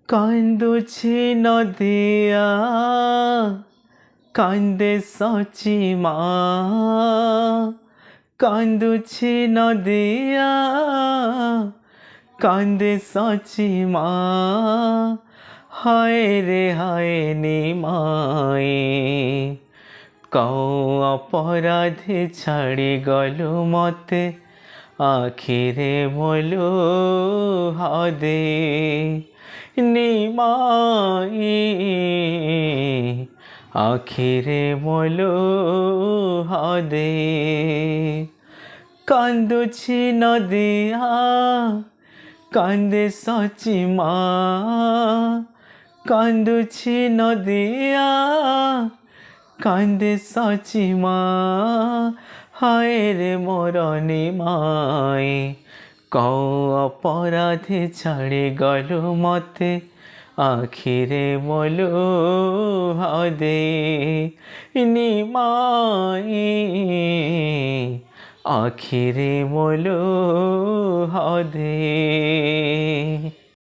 কান্দুছি নদিয়া কান্দে সচিমা কান্দুছি নদিয়া কান্দে সচিমা হায় রে হায় নিমায়ে কও অপরাধে ছাড়ি গলু মতে আখিরে বলো হদে নিমায়ে আখিরে বলো হদে কান্দুছি নদিয়া কান্দে সচিমা কান্দুছি নদিয়া কান্দে সচিমা হায় রে মোর নিমায়ে কও অপরাধে ছাড়ি গলু মতে আখিরে বলো হদে নিমায়ে আখিরে বলো হদে।